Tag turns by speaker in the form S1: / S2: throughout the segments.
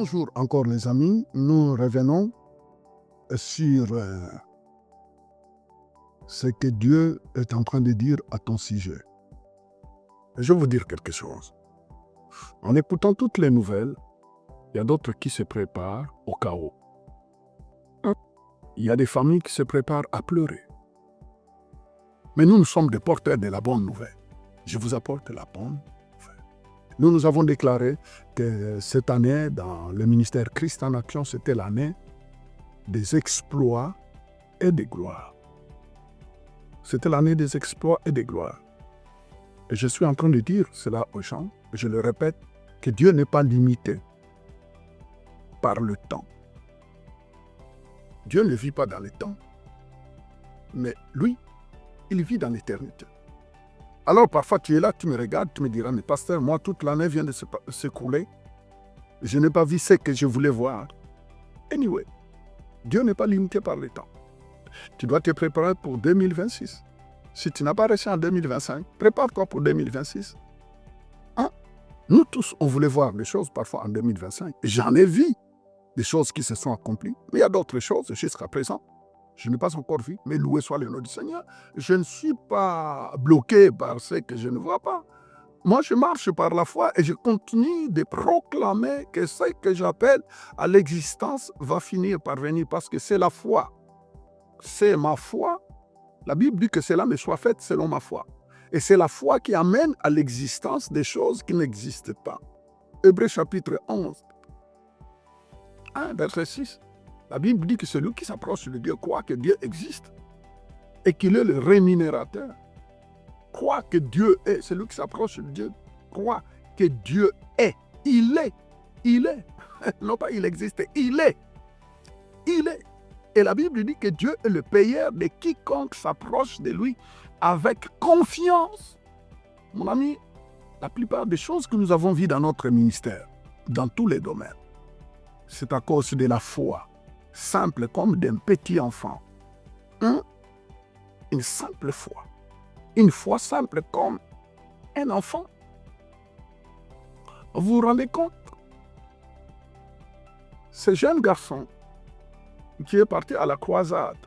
S1: Bonjour encore les amis, nous revenons sur ce que Dieu est en train de dire à ton sujet. Je vais vous dire quelque chose. En écoutant toutes les nouvelles, il y a d'autres qui se préparent au chaos. Il y a des familles qui se préparent à pleurer. Mais nous sommes des porteurs de la bonne nouvelle. Je vous apporte la bonne nouvelle. Nous avons déclaré que cette année, dans le ministère Christ en Action, c'était l'année des exploits et des gloires. C'était l'année des exploits et des gloires. Et je suis en train de dire cela aux gens, je le répète, que Dieu n'est pas limité par le temps. Dieu ne vit pas dans le temps, mais lui, il vit dans l'éternité. Alors parfois tu es là, tu me regardes, tu me diras, mais pasteur, moi toute l'année vient de s'écouler, je n'ai pas vu ce que je voulais voir. Anyway, Dieu n'est pas limité par le temps. Tu dois te préparer pour 2026. Si tu n'as pas réussi en 2025, prépare-toi pour 2026. Nous tous, on voulait voir des choses parfois en 2025. J'en ai vu des choses qui se sont accomplies, mais il y a d'autres choses jusqu'à présent. Je n'ai pas encore vu, mais loué soit le nom du Seigneur. Je ne suis pas bloqué par ce que je ne vois pas. Moi, je marche par la foi et je continue de proclamer que ce que j'appelle à l'existence va finir par venir parce que c'est la foi. C'est ma foi. La Bible dit que cela me soit fait selon ma foi. Et c'est la foi qui amène à l'existence des choses qui n'existent pas. Hébreux chapitre 11, verset 6. La Bible dit que celui qui s'approche de Dieu croit que Dieu existe et qu'il est le rémunérateur. Croit que Dieu est. Celui qui s'approche de Dieu croit que Dieu est. Il est. Il est. Non pas il existe, il est. Il est. Et la Bible dit que Dieu est le payeur de quiconque s'approche de lui avec confiance. Mon ami, la plupart des choses que nous avons vues dans notre ministère, dans tous les domaines, c'est à cause de la foi. Simple comme d'un petit enfant. Une simple foi. Une foi simple comme un enfant. Vous vous rendez compte? Ce jeune garçon qui est parti à la croisade,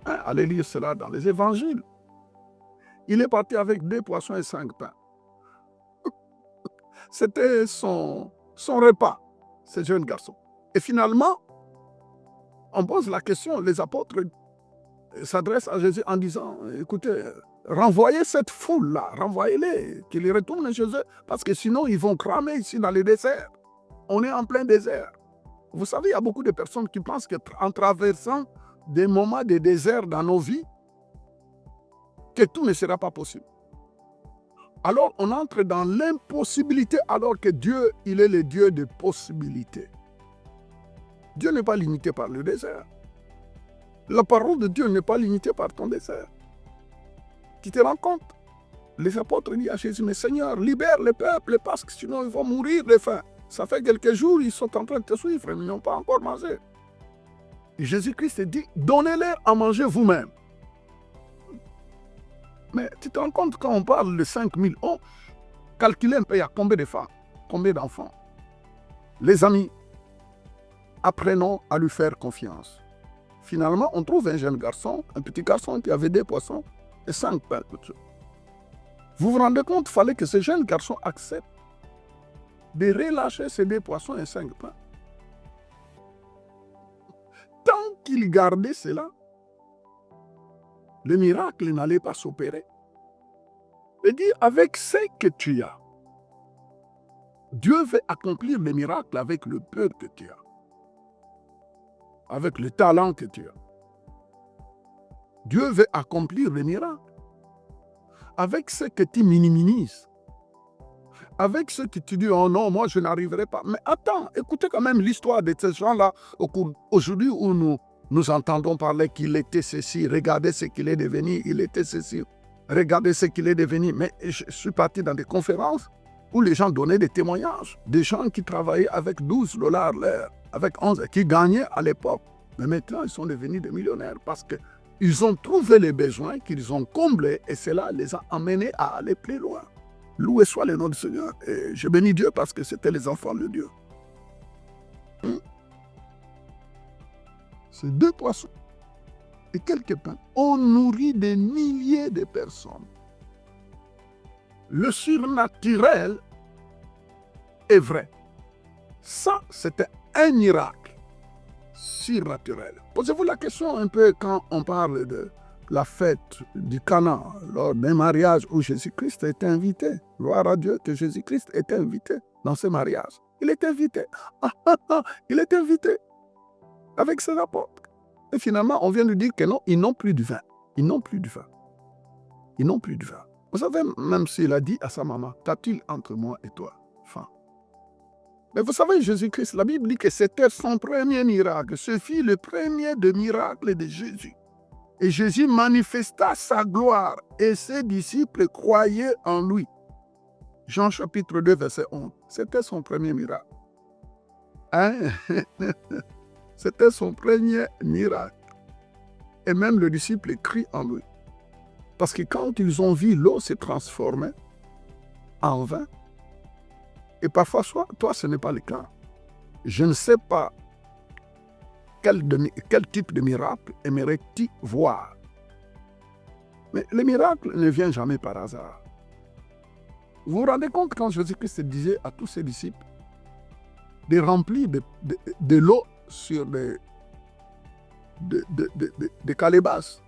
S1: allez lire cela dans les évangiles. Il est parti avec 2 poissons et 5 pains. C'était son repas, ce jeune garçon. Et finalement, on pose la question, les apôtres s'adressent à Jésus en disant, écoutez, renvoyez cette foule-là, renvoyez-les, qu'ils retournent chez eux, parce que sinon ils vont cramer ici dans le désert. On est en plein désert. Vous savez, il y a beaucoup de personnes qui pensent qu'en traversant des moments de désert dans nos vies, que tout ne sera pas possible. Alors on entre dans l'impossibilité, alors que Dieu, il est le Dieu des possibilités. Dieu n'est pas limité par le désert. La parole de Dieu n'est pas limitée par ton désert. Tu te rends compte? Les apôtres disent à Jésus, mais Seigneur, libère le peuple parce que sinon ils vont mourir de faim. Ça fait quelques jours, ils sont en train de te suivre, mais ils n'ont pas encore mangé. Et Jésus-Christ dit, donnez-leur à manger vous-même. Mais tu te rends compte quand on parle de 5000 hommes, calculez un peu, il y a combien de femmes, combien d'enfants? Les amis, apprenons à lui faire confiance. Finalement, on trouve un jeune garçon, un petit garçon qui avait 2 poissons et 5 pains. Vous vous rendez compte, il fallait que ce jeune garçon accepte de relâcher ces 2 poissons et 5 pains. Tant qu'il gardait cela, le miracle n'allait pas s'opérer. Il dit, avec ce que tu as, Dieu veut accomplir le miracle avec le peu que tu as. Avec le talent que tu as. Dieu veut accomplir le miracle. Avec ce que tu minimises. Avec ce que tu dis, oh non, moi je n'arriverai pas. Mais attends, écoutez quand même l'histoire de ces gens-là aujourd'hui où nous entendons parler qu'il était ceci, regardez ce qu'il est devenu, il était ceci, regardez ce qu'il est devenu. Mais je suis parti dans des conférences où les gens donnaient des témoignages, des gens qui travaillaient avec $12 l'heure, avec 11, qui gagnaient à l'époque. Mais maintenant, ils sont devenus des millionnaires parce qu'ils ont trouvé les besoins qu'ils ont comblés et cela les a amenés à aller plus loin. Loué soit le nom du Seigneur. Et je bénis Dieu parce que c'était les enfants de Dieu. Ces 2 poissons et quelques pains ont nourri des milliers de personnes. Le surnaturel est vrai. Ça, c'était un miracle surnaturel. Posez-vous la question un peu quand on parle de la fête du Cana, lors d'un mariage où Jésus-Christ était invité. Gloire à Dieu que Jésus-Christ était invité dans ce mariage. Il est invité. Il est invité avec ses apôtres. Et finalement, on vient de dire que non, ils n'ont plus de vin. Ils n'ont plus de vin. Ils n'ont plus de vin. Vous savez, même s'il a dit à sa maman, qu'a-t-il entre moi et toi, faim? Mais vous savez, Jésus-Christ, la Bible dit que c'était son premier miracle. Ce fut le premier des miracles de Jésus. Et Jésus manifesta sa gloire et ses disciples croyaient en lui. Jean chapitre 2, verset 11. C'était son premier miracle. Hein? C'était son premier miracle. Et même le disciple crie en lui. Parce que quand ils ont vu l'eau se transformer en vin, et parfois, toi, ce n'est pas le cas. Je ne sais pas quel type de miracle aimerais-tu voir. Mais le miracle ne vient jamais par hasard. Vous vous rendez compte quand Jésus-Christ disait à tous ses disciples de remplir de l'eau sur des calebasses.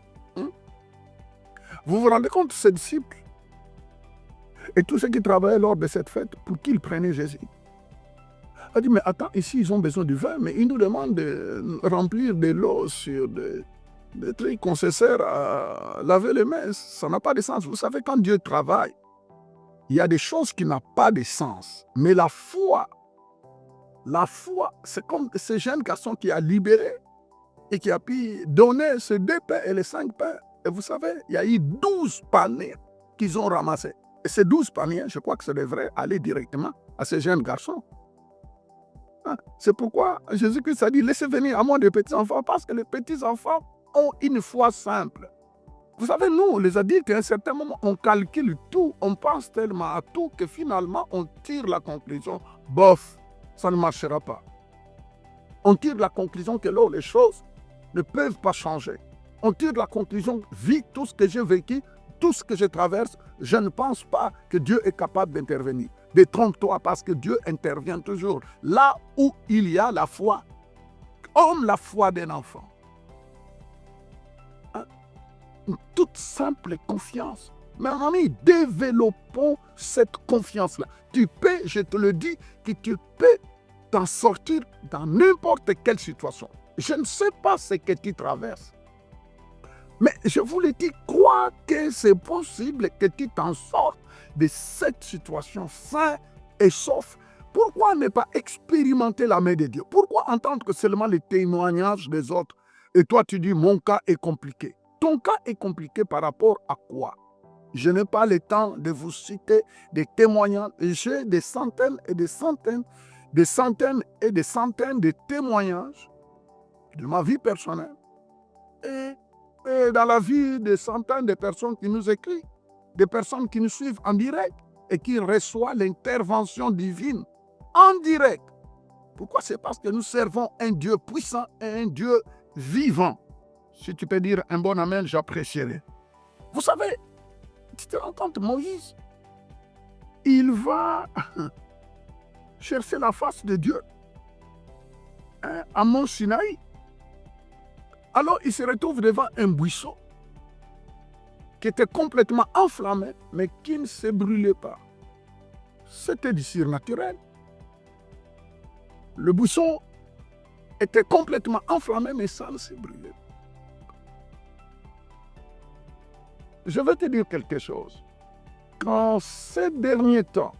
S1: Vous vous rendez compte, ces disciples et tous ceux qui travaillaient lors de cette fête, pour qui ils prenaient Jésus. Il a dit, mais attends, ici ils ont besoin du vin, mais ils nous demandent de remplir de l'eau sur des trucs qu'on se sert à laver les mains. Ça n'a pas de sens. Vous savez, quand Dieu travaille, il y a des choses qui n'ont pas de sens. Mais la foi, c'est comme ce jeune garçon qui a libéré et qui a pu donner ces 2 pains et les 5 pains. Et vous savez, il y a eu 12 paniers qu'ils ont ramassés. Et ces 12 paniers, je crois que ça devrait aller directement à ces jeunes garçons. C'est pourquoi Jésus-Christ a dit, laissez venir à moi les petits-enfants, parce que les petits-enfants ont une foi simple. Vous savez, nous, les adultes, à un certain moment, on calcule tout, on pense tellement à tout que finalement, on tire la conclusion, bof, ça ne marchera pas. On tire la conclusion que là, les choses ne peuvent pas changer. On tire la conclusion, vu tout ce que j'ai vécu, tout ce que je traverse, je ne pense pas que Dieu est capable d'intervenir. Détrompe-toi parce que Dieu intervient toujours. Là où il y a la foi, comme la foi d'un enfant. Une toute simple confiance. Mais amis, développons cette confiance-là. Tu peux, je te le dis, que tu peux t'en sortir dans n'importe quelle situation. Je ne sais pas ce que tu traverses. Mais je vous le dis, crois que c'est possible que tu t'en sortes de cette situation sain et sauf. Pourquoi ne pas expérimenter la main de Dieu? Pourquoi entendre que seulement les témoignages des autres? Et toi, tu dis, mon cas est compliqué. Ton cas est compliqué par rapport à quoi? Je n'ai pas le temps de vous citer des témoignages. J'ai des centaines et des centaines, des centaines et des centaines de témoignages de ma vie personnelle. Et dans la vie des centaines de personnes qui nous écrivent, des personnes qui nous suivent en direct et qui reçoivent l'intervention divine en direct. Pourquoi? C'est parce que nous servons un Dieu puissant et un Dieu vivant. Si tu peux dire un bon amen, j'apprécierais. Vous savez, tu te rends compte, Moïse, il va chercher la face de Dieu à Mont Sinaï. Alors, il se retrouve devant un buisson qui était complètement enflammé, mais qui ne se brûlait pas. C'était du surnaturel. Le buisson était complètement enflammé, mais ça ne se brûlait pas. Je vais te dire quelque chose. En ces derniers temps,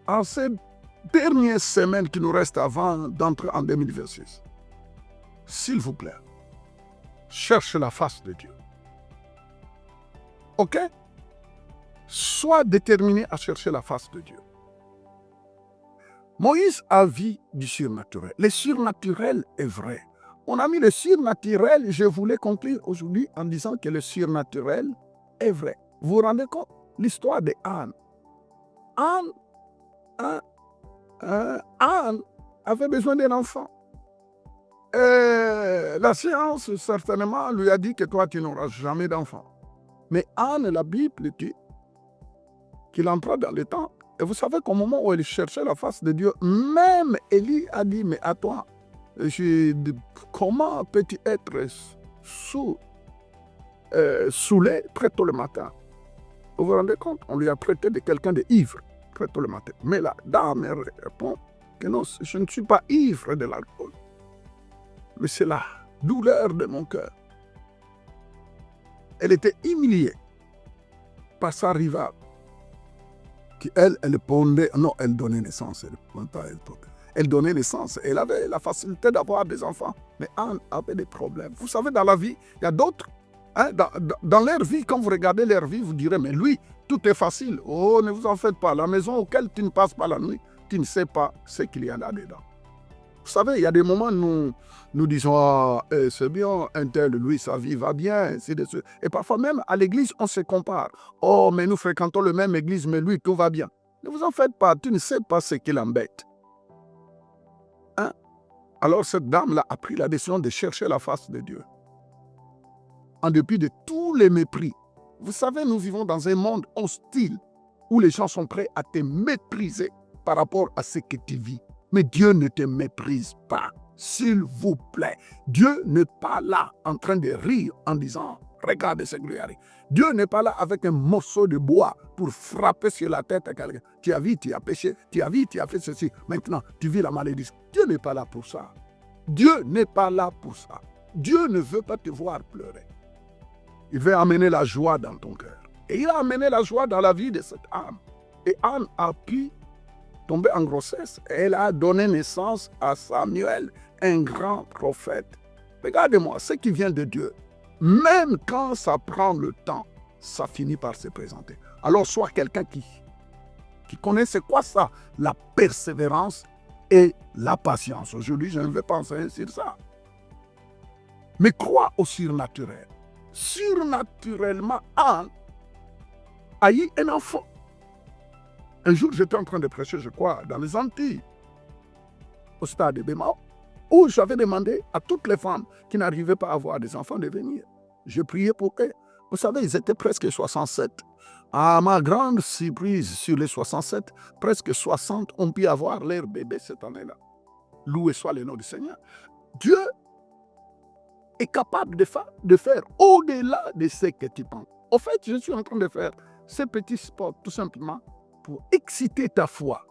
S1: en ces dernières semaines qui nous restent avant d'entrer en 2026, s'il vous plaît, cherche la face de Dieu. OK? Sois déterminé à chercher la face de Dieu. Moïse a vu du surnaturel. Le surnaturel est vrai. Mon ami, le surnaturel, je voulais conclure aujourd'hui en disant que le surnaturel est vrai. Vous vous rendez compte? L'histoire de Anne. Anne avait besoin d'un enfant. Et la science, certainement, lui a dit que toi, tu n'auras jamais d'enfant. Mais Anne, la Bible dit qu'il entra dans le temple. Et vous savez qu'au moment où elle cherchait la face de Dieu, même Élie a dit, mais à toi, comment peux-tu être saoulé très tôt le matin? Vous vous rendez compte? On lui a traité de quelqu'un d'ivre très tôt le matin. Mais la dame répond que non, je ne suis pas ivre de l'alcool. Mais c'est la douleur de mon cœur. Elle était humiliée par sa rivale. Qui elle pondait, non, elle donnait naissance. Elle donnait naissance. Elle avait la facilité d'avoir des enfants. Mais Anne avait des problèmes. Vous savez, dans la vie, il y a d'autres. Hein, dans leur vie, quand vous regardez leur vie, vous direz, mais lui, tout est facile. Oh, ne vous en faites pas. La maison auquel tu ne passes pas la nuit, tu ne sais pas ce qu'il y a là-dedans. Vous savez, il y a des moments où nous disons, ah, c'est bien, un tel, lui, sa vie va bien, ainsi de suite. Et parfois même, à l'église, on se compare. Oh, mais nous fréquentons la même église, mais lui, tout va bien. Ne vous en faites pas, tu ne sais pas ce qui l'embête. Hein? Alors cette dame-là a pris la décision de chercher la face de Dieu. En dépit de tous les mépris. Vous savez, nous vivons dans un monde hostile où les gens sont prêts à te mépriser par rapport à ce que tu vis. Mais Dieu ne te méprise pas, s'il vous plaît. Dieu n'est pas là en train de rire en disant, regarde ce qui lui arrive. Dieu n'est pas là avec un morceau de bois pour frapper sur la tête à quelqu'un. Tu as vu, tu as péché, tu as vu, tu as fait ceci. Maintenant, tu vis la malédiction. Dieu n'est pas là pour ça. Dieu n'est pas là pour ça. Dieu ne veut pas te voir pleurer. Il veut amener la joie dans ton cœur. Et il a amené la joie dans la vie de cette âme. Et Anne a pu tomber en grossesse. Et elle a donné naissance à Samuel, un grand prophète. Regardez-moi, ce qui vient de Dieu, même quand ça prend le temps, ça finit par se présenter. Alors sois quelqu'un qui connaît c'est quoi ça, la persévérance et la patience. Aujourd'hui, je ne vais pas enseigner sur ça. Mais crois au surnaturel. Surnaturellement, Anne a eu un enfant. Un jour, j'étais en train de prêcher, je crois, dans les Antilles, au stade de Bémao, où j'avais demandé à toutes les femmes qui n'arrivaient pas à avoir des enfants de venir. Je priais pour eux. Vous savez, ils étaient presque 67. À ma grande surprise, sur les 67, presque 60 ont pu avoir leur bébé cette année-là. Loué soit le nom du Seigneur. Dieu est capable de faire au-delà de ce que tu penses. Au fait, je suis en train de faire ces petits sports tout simplement pour exciter ta foi,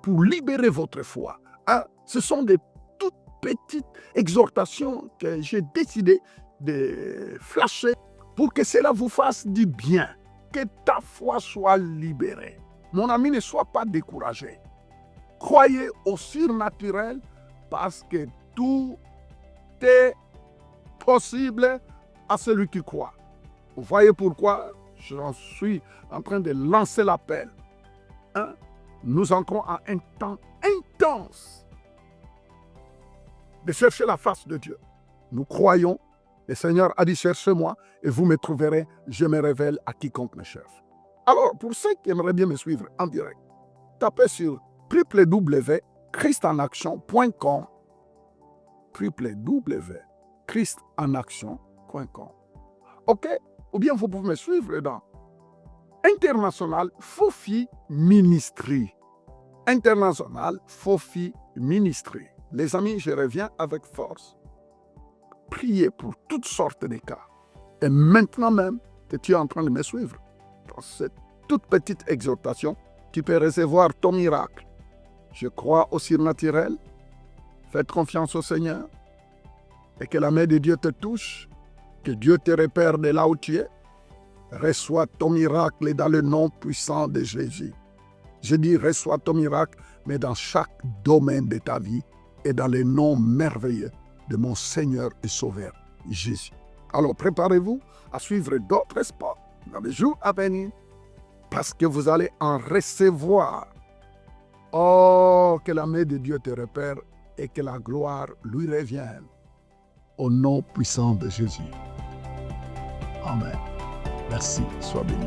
S1: pour libérer votre foi. Hein? Ce sont des toutes petites exhortations que j'ai décidé de flasher pour que cela vous fasse du bien, que ta foi soit libérée. Mon ami, ne sois pas découragé. Croyez au surnaturel parce que tout est possible à celui qui croit. Vous voyez pourquoi j'en suis en train de lancer l'appel. Hein? Nous entrons en un temps intense de chercher la face de Dieu. Nous croyons, le Seigneur a dit cherchez-moi et vous me trouverez, je me révèle à quiconque me cherche. Alors, pour ceux qui aimeraient bien me suivre en direct, tapez sur www.christenaction.com www.christenaction.com. OK? Ou bien vous pouvez me suivre dans International Fofi Ministry. International Fofi Ministry. Les amis, je reviens avec force. Priez pour toutes sortes de cas. Et maintenant même que tu es en train de me suivre, dans cette toute petite exhortation, tu peux recevoir ton miracle. Je crois au surnaturel. Faites confiance au Seigneur. Et que la main de Dieu te touche. Que Dieu te repère de là où tu es. Reçois ton miracle dans le nom puissant de Jésus. Je dis reçois ton miracle, mais dans chaque domaine de ta vie et dans le nom merveilleux de mon Seigneur et Sauveur, Jésus. Alors préparez-vous à suivre d'autres sports dans les jours à venir parce que vous allez en recevoir. Oh, que la main de Dieu te repère et que la gloire lui revienne. Au nom puissant de Jésus. Amen. Merci, sois béni.